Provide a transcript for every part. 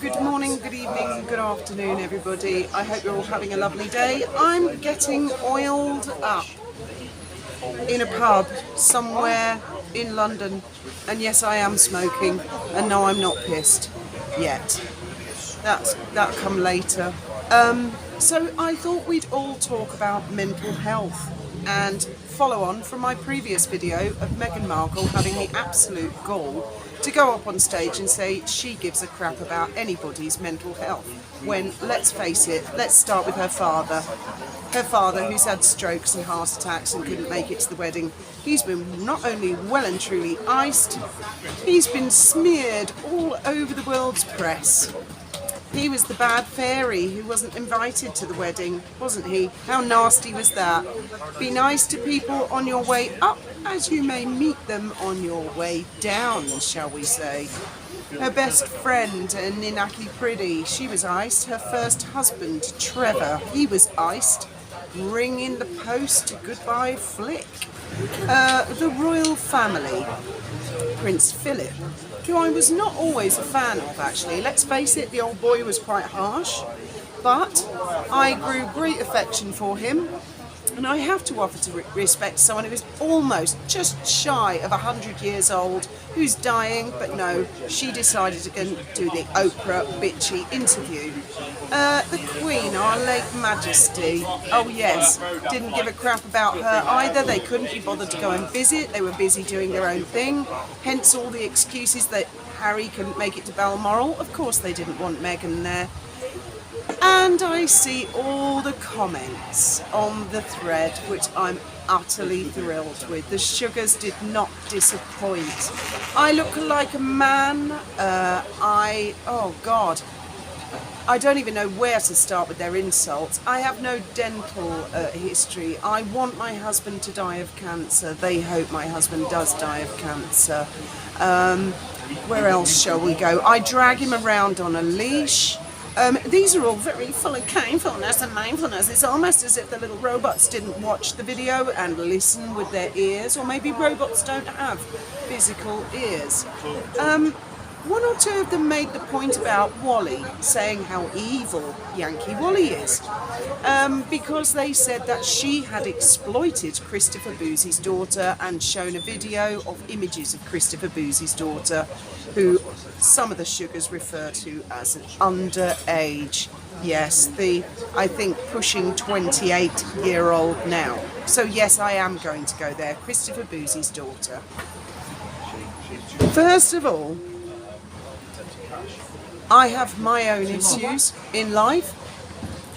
good morning, good evening, good afternoon everybody. I hope you're all having a lovely day. I'm getting oiled up in a pub somewhere in London, and yes, I am smoking, and no, I'm not pissed yet. That'll come later. So I thought we'd all talk about mental health and follow on from my previous video of Meghan Markle having the absolute gall to go up on stage and say she gives a crap about anybody's mental health, when, let's face it, let's start with her father. Her father, who's had strokes and heart attacks and couldn't make it to the wedding, he's been not only well and truly iced, he's been smeared all over the world's press. He was the bad fairy who wasn't invited to the wedding, wasn't he? How nasty was that? Be nice to people on your way up as you may meet them on your way down, shall we say. Her best friend, Ninaki Priddy, she was iced. Her first husband, Trevor, he was iced. Ring in the post, goodbye flick. The royal family, Prince Philip, who I was not always a fan of actually. Let's face it, the old boy was quite harsh, but I grew great affection for him, and I have to offer to respect someone who is almost just shy of 100 years old, who's dying, but no, she decided to go and do the Oprah bitchy interview. The Queen, our late Majesty, oh yes, didn't give a crap about her either. They couldn't be bothered to go and visit, they were busy doing their own thing, hence all the excuses that Harry couldn't make it to Balmoral. Of course they didn't want Meghan there. And I see all the comments on the thread, which I'm utterly thrilled with. The sugars did not disappoint. I look like a man. Oh God, I don't even know where to start with their insults. I have no dental history. I want my husband to die of cancer. They hope my husband does die of cancer. Where else shall we go? I drag him around on a leash. These are all very full of kindfulness and mindfulness. It's almost as if the little robots didn't watch the video and listen with their ears, or maybe robots don't have physical ears. One or two of them made the point about Wally, saying how evil Yankee Wally is, because they said that she had exploited Christopher Bouzys' daughter and shown a video of images of Christopher Bouzys' daughter, who some of the sugars refer to as an underage. Yes, I think pushing 28-year-old now. So yes, I am going to go there. Christopher Bouzys' daughter. First of all, I have my own issues in life.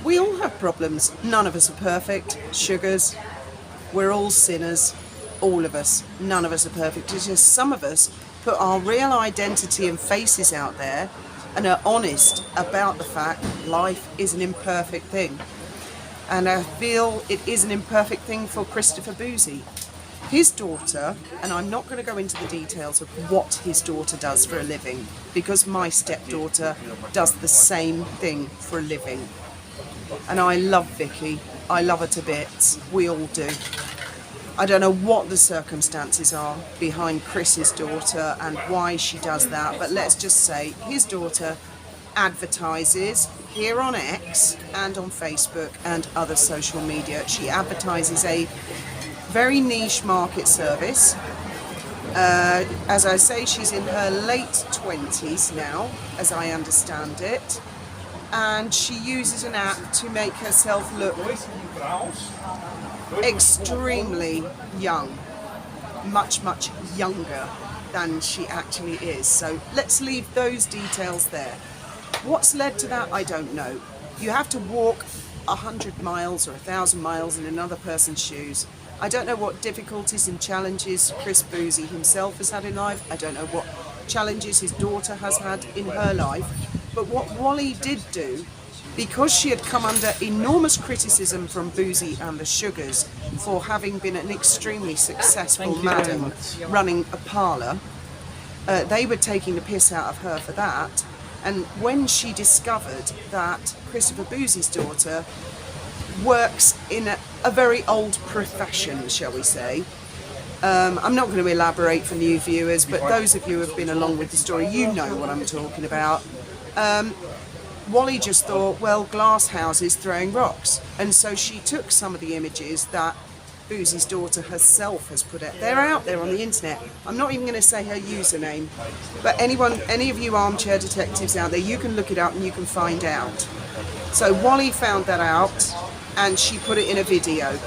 We all have problems. None of us are perfect. Sugars. We're all sinners. All of us. None of us are perfect. It's just some of us put our real identity and faces out there and are honest about the fact life is an imperfect thing. And I feel it is an imperfect thing for Christopher Bouzys. His daughter, and I'm not going to go into the details of what his daughter does for a living, because my stepdaughter does the same thing for a living. And I love Vicky. I love her to bits. We all do. I don't know what the circumstances are behind Chris's daughter and why she does that, but let's just say his daughter advertises here on X and on Facebook and other social media. She advertises a very niche market service. As I say, she's in her late 20s now, as I understand it, and she uses an app to make herself look extremely young, much younger than she actually is. So let's leave those details there. What's led to that, I don't know. You have to walk 100 miles or 1,000 miles in another person's shoes. I don't know what difficulties and challenges Chris Bouzys himself has had in life. I don't know what challenges his daughter has had in her life. But what Wally did do, because she had come under enormous criticism from Bouzys and the Sugars for having been an extremely successful madam running a parlour, they were taking the piss out of her for that. And when she discovered that Christopher Bouzys' daughter works in a very old profession, shall we say, I'm not going to elaborate for new viewers, but those of you who have been along with the story, you know what I'm talking about. Wally just thought, well, glass houses throwing rocks, and so she took some of the images that Bouzys' daughter herself has put out. They're out there on the internet. I'm not even going to say her username, but any of you armchair detectives out there, you can look it up and you can find out. So Wally found that out, and she put it in a video.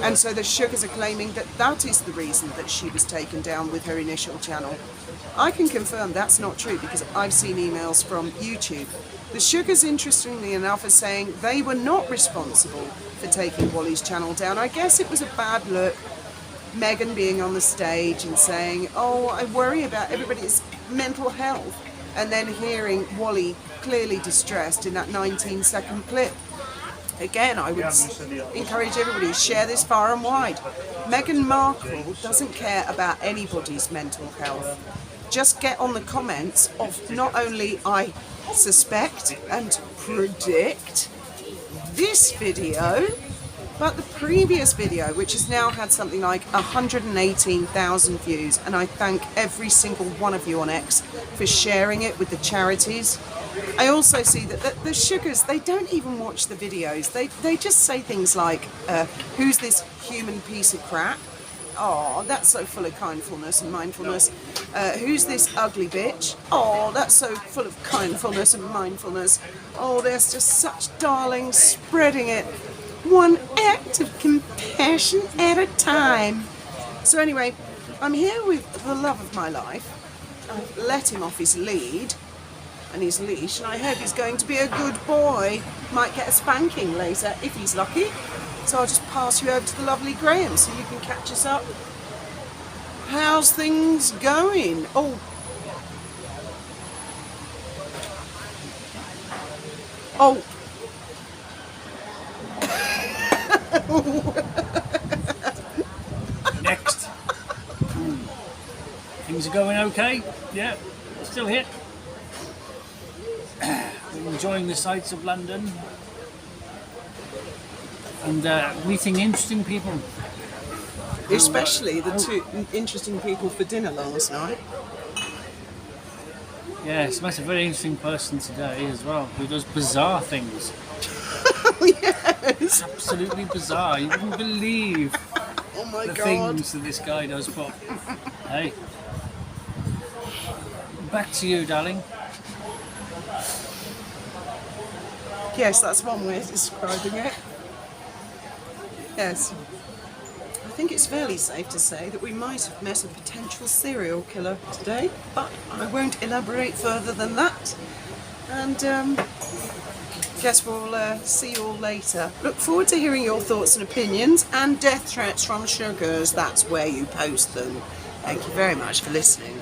And so the Sugars are claiming that that is the reason that she was taken down with her initial channel. I can confirm that's not true because I've seen emails from YouTube. The Sugars, interestingly enough, are saying they were not responsible for taking Wally's channel down. I guess it was a bad look, Megan being on the stage and saying, oh, I worry about everybody's mental health, and then hearing Wally clearly distressed in that 19-second clip. Again, I would encourage everybody to share this far and wide. Meghan Markle doesn't care about anybody's mental health. Just get on the comments of not only I suspect and predict this video, but the previous video, which has now had something like 118,000 views, and I thank every single one of you on X for sharing it with the charities. I also see that the Sugars, they don't even watch the videos. They just say things like, who's this human piece of crap? Oh, that's so full of kindfulness and mindfulness. Who's this ugly bitch? Oh, that's so full of kindfulness and mindfulness. Oh, there's just such darlings spreading it. One act of compassion at a time. So anyway, I'm here with the love of my life. I've let him off his lead and his leash, and I hope he's going to be a good boy. Might get a spanking later if he's lucky. So I'll just pass you over to the lovely Graham so you can catch us up. How's things going? Oh. Oh. Next. Things are going okay? Yeah, still here. Enjoying the sights of London and meeting interesting people. Especially the two interesting people for dinner last night. Yes, met a very interesting person today as well who does bizarre things. Yes. Absolutely bizarre. You wouldn't believe Oh my the God. things that this guy does. But hey, back to you, darling. Yes, that's one way of describing it. Yes. I think it's fairly safe to say that we might have met a potential serial killer today, but I won't elaborate further than that. And guess we'll see you all later. Look forward to hearing your thoughts and opinions, and death threats from Sugars. That's where you post them. Thank you very much for listening.